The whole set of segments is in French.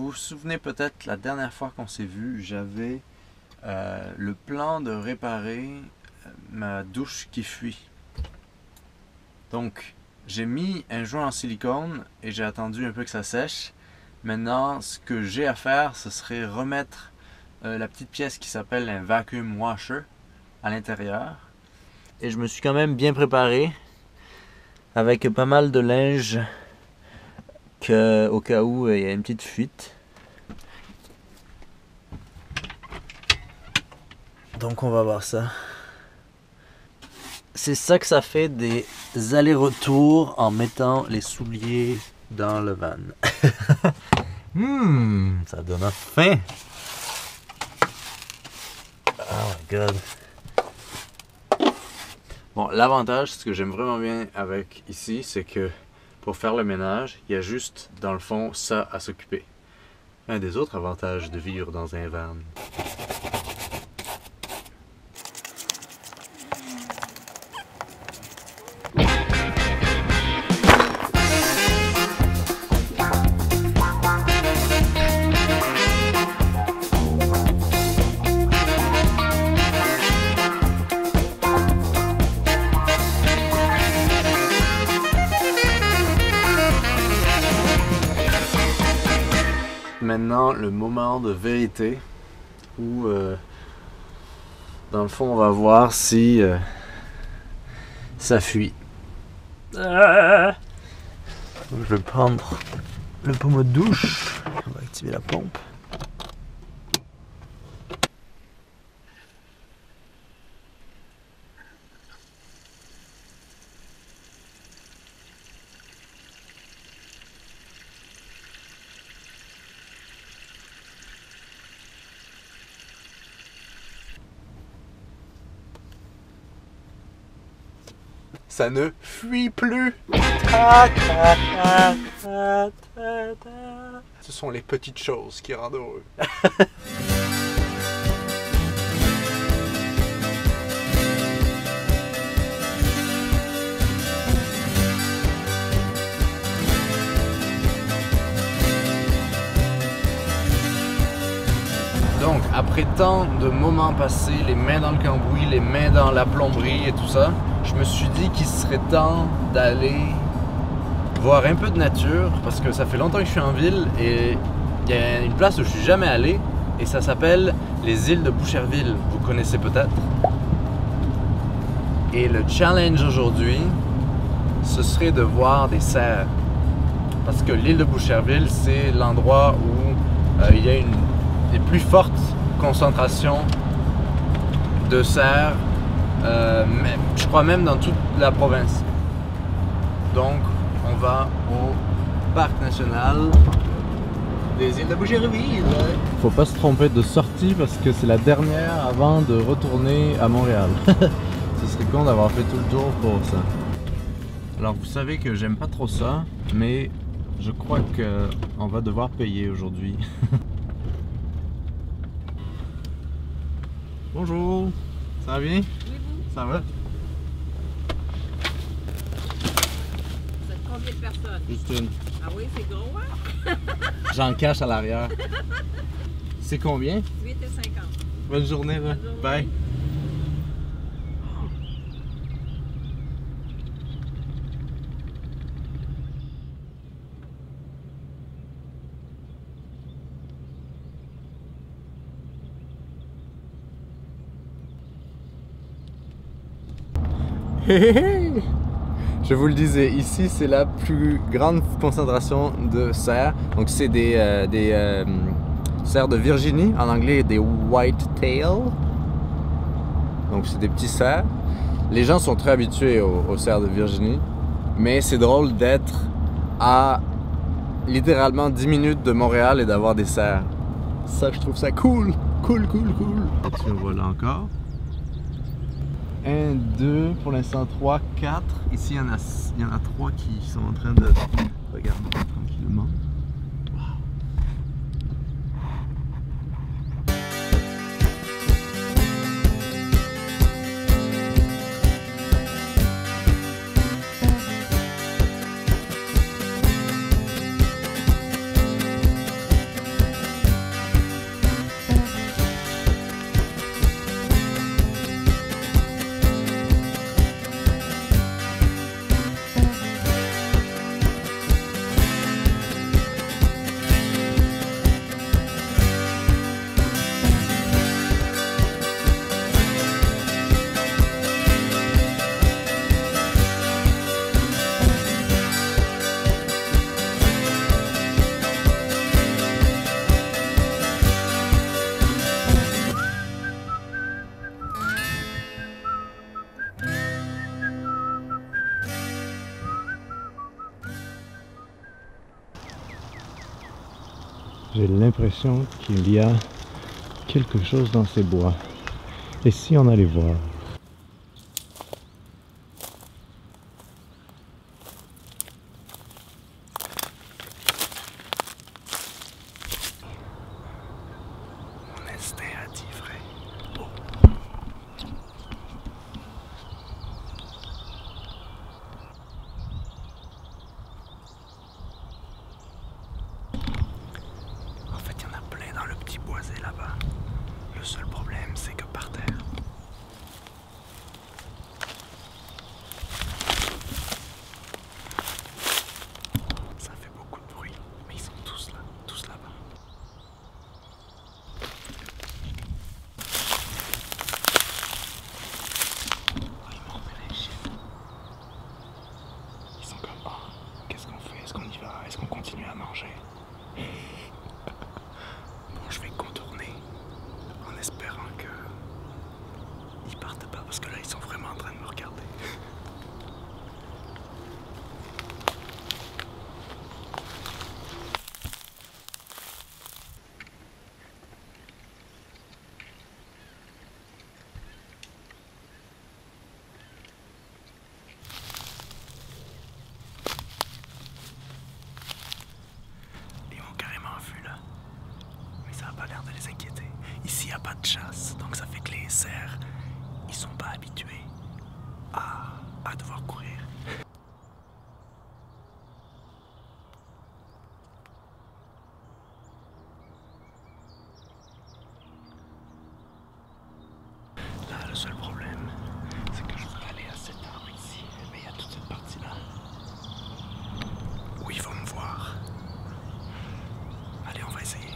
vous vous souvenez peut-être la dernière fois qu'on s'est vu, j'avais le plan de réparer ma douche qui fuit. Donc, j'ai mis un joint en silicone et j'ai attendu un peu que ça sèche. Maintenant, ce que j'ai à faire, ce serait remettre la petite pièce qui s'appelle un vacuum washer à l'intérieur. Et je me suis quand même bien préparé avec pas mal de linge au cas où il y a une petite fuite. Donc on va voir ça. C'est ça que ça fait des allers-retours en mettant les souliers dans le van. Ça donne faim. Oh my god. Bon, l'avantage, ce que j'aime vraiment bien avec ici, c'est que pour faire le ménage, il y a juste, dans le fond, ça à s'occuper. Un des autres avantages de vivre dans un van. Maintenant, le moment de vérité où, dans le fond, on va voir si ça fuit. Je vais prendre le pommeau de douche. On va activer la pompe. Ça ne fuit plus. Ce sont les petites choses qui rendent heureux. Donc, après tant de moments passés, les mains dans le cambouis, les mains dans la plomberie et tout ça, je me suis dit qu'il serait temps d'aller voir un peu de nature parce que ça fait longtemps que je suis en ville et il y a une place où je suis jamais allé et ça s'appelle les îles de Boucherville. Vous connaissez peut-être. Et le challenge aujourd'hui, ce serait de voir des cerfs. Parce que l'île de Boucherville, c'est l'endroit où il y a des plus fortes concentrations de cerfs, je crois même dans toute la province. Donc, on va au parc national des îles de Boucherville. Faut pas se tromper de sortie parce que c'est la dernière avant de retourner à Montréal. Ce serait con d'avoir fait tout le tour pour ça. Alors, vous savez que j'aime pas trop ça, mais je crois qu'on va devoir payer aujourd'hui. Bonjour, ça va bien? Oui, vous? Ça va? Vous êtes combien de personnes? Juste une. Ah oui, c'est gros, hein? J'en cache à l'arrière. C'est combien? 8,50. Bonne journée, là. Bonne journée. Bye. Je vous le disais, ici c'est la plus grande concentration de cerfs. Donc c'est des cerfs de Virginie, en anglais des white-tail. Donc c'est des petits cerfs. Les gens sont très habitués aux cerfs de Virginie, mais c'est drôle d'être à littéralement 10 minutes de Montréal et d'avoir des cerfs. Ça, je trouve ça cool, cool. Et voilà encore. 1, 2, pour l'instant 3, 4. Ici, il y en a 3 qui sont en train de regarder tranquillement. Wow. J'ai l'impression qu'il y a quelque chose dans ces bois. Et si on allait voir? Mon instinct a dit vrai. En fait, il y en a plein dans le petit boisé là-bas. Le seul problème, c'est que par terre. Ça fait beaucoup de bruit, mais ils sont tous là-bas. Oh, ils m'ont fait les chiens. Ils sont comme, oh, qu'est-ce qu'on fait? Est-ce qu'on y va? Est-ce qu'on continue à manger? Bon, je vais contourner en espérant que ils partent pas parce que là ils sont vraiment en train de me regarder. Ils m'ont carrément vu là. Mais ça n'a pas l'air de les inquiéter. Ici, il n'y a pas de chasse, donc ça fait que les cerfs, ils sont pas habitués à devoir courir. Là, le seul problème, c'est que je veux aller à cet arbre ici, mais il y a toute cette partie-là où ils vont me voir. Allez, on va essayer.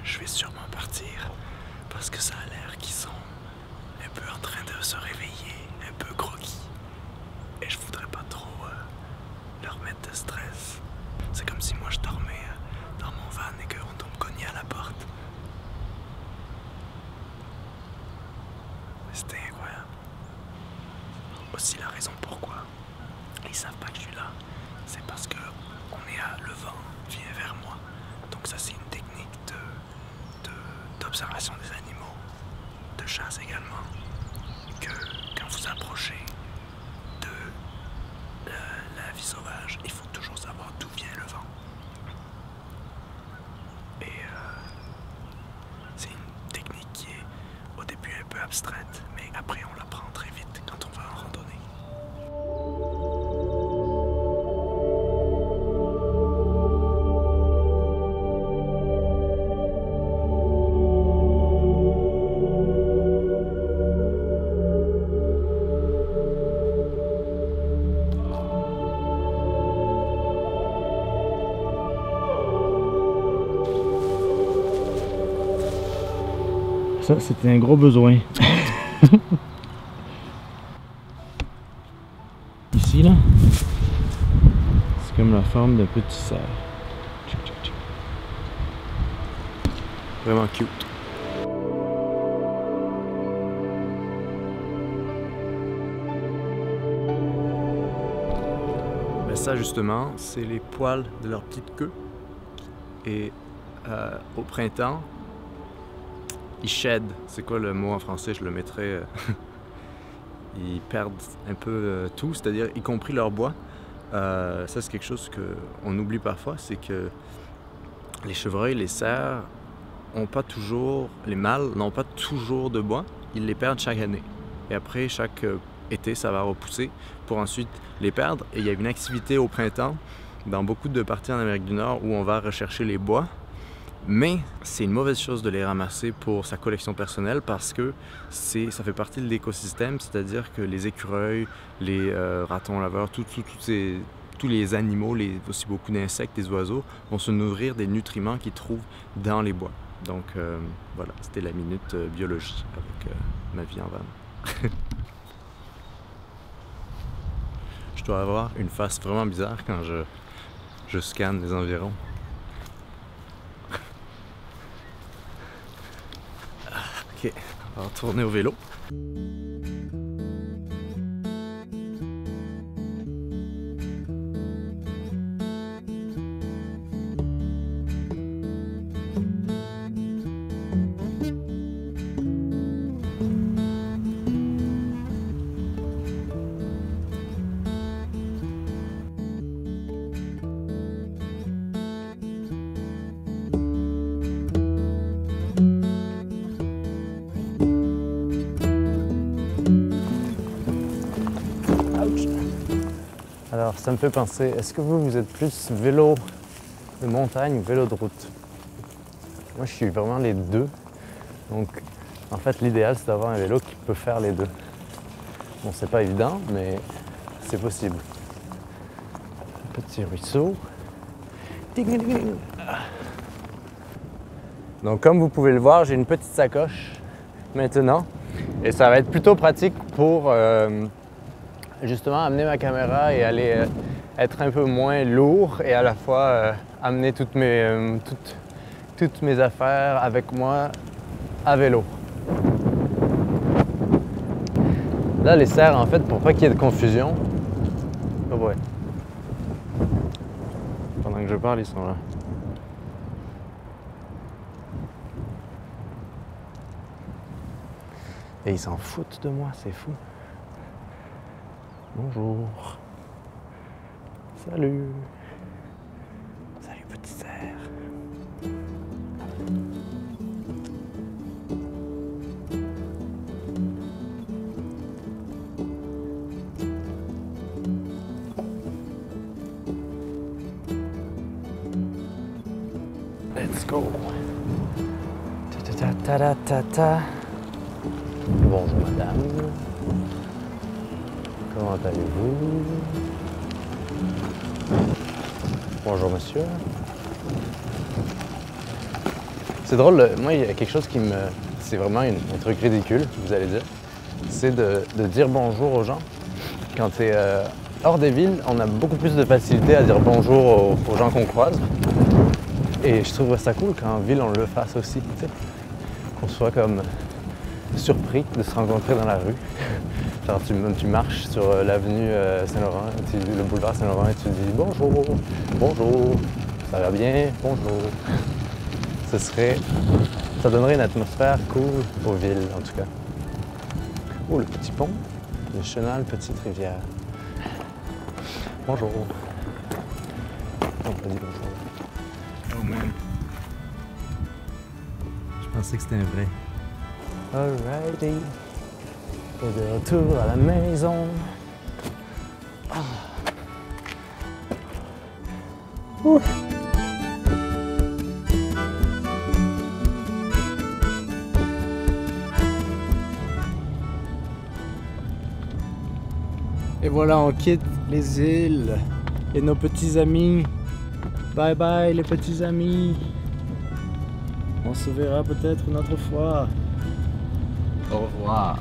Je vais sûrement partir parce que ça a l'air qu'ils sont un peu en train de se réveiller, un peu groggy. Et je voudrais pas trop leur mettre de stress. C'est comme si moi je dormais dans mon van et qu'on tombe cogner à la porte. C'était incroyable. Aussi la raison pourquoi ils savent pas que je suis là, c'est parce que le vent vient vers moi. Donc ça c'est une technique d'observation des animaux, de chasse également, que quand vous approchez de la vie sauvage, il faut toujours savoir d'où vient le vent. Et c'est une technique qui est au début un peu abstraite, mais après on l'apprend très vite quand on va en randonnée. Ça, c'était un gros besoin. Ici, là, c'est comme la forme d'un petit cerf. Vraiment cute. Ben ça justement, c'est les poils de leur petite queue. Et au printemps, ils shed. C'est quoi le mot en français? Je le mettrais. Ils perdent un peu tout, c'est-à-dire y compris leur bois. Ça c'est quelque chose qu'on oublie parfois, c'est que les chevreuils, les cerfs ont pas toujours, les mâles n'ont pas toujours de bois, ils les perdent chaque année. Et après, chaque été, ça va repousser pour ensuite les perdre. Et il y a une activité au printemps dans beaucoup de parties en Amérique du Nord où on va rechercher les bois. Mais c'est une mauvaise chose de les ramasser pour sa collection personnelle parce que ça fait partie de l'écosystème, c'est-à-dire que les écureuils, les ratons laveurs, tous tous les animaux, aussi beaucoup d'insectes, des oiseaux, vont se nourrir des nutriments qu'ils trouvent dans les bois. Donc voilà, c'était la minute biologie avec ma vie en van. Je dois avoir une face vraiment bizarre quand je scanne les environs. Ok, on va retourner au vélo. Alors ça me fait penser, est-ce que vous êtes plus vélo de montagne ou vélo de route? Moi je suis vraiment les deux. Donc en fait l'idéal c'est d'avoir un vélo qui peut faire les deux. Bon c'est pas évident mais c'est possible. Un petit ruisseau. Donc comme vous pouvez le voir, j'ai une petite sacoche maintenant. Et ça va être plutôt pratique pour justement amener ma caméra et aller être un peu moins lourd et à la fois amener toutes mes affaires avec moi à vélo. Là les serres en fait pour pas qu'il y ait de confusion. Oh ouais. Pendant que je parle ils sont là. Et ils s'en foutent de moi, c'est fou. Bonjour. Salut. Salut petit cerf. Let's go. Ta-ta-ta-ta-ta-ta. Bonjour madame. Comment allez-vous? Bonjour monsieur. C'est drôle, moi il y a quelque chose qui me... C'est vraiment un truc ridicule, vous allez dire. C'est de dire bonjour aux gens. Quand tu es hors des villes, on a beaucoup plus de facilité à dire bonjour aux gens qu'on croise. Et je trouve ça cool qu'en ville on le fasse aussi, tu sais. Qu'on soit comme surpris de se rencontrer dans la rue. Genre tu marches sur l'avenue Saint-Laurent, le boulevard Saint-Laurent et tu dis bonjour, bonjour, ça va bien, bonjour. Ça donnerait une atmosphère cool aux villes en tout cas. Oh le petit pont, le chenal, petite rivière. Bonjour. On peut dire bonjour. Oh man. Je pensais que c'était un vrai. Alrighty. Et de retour à la maison. Ah. Ouh. Et voilà, on quitte les îles et nos petits amis. Bye bye les petits amis. On se verra peut-être une autre fois. Au revoir.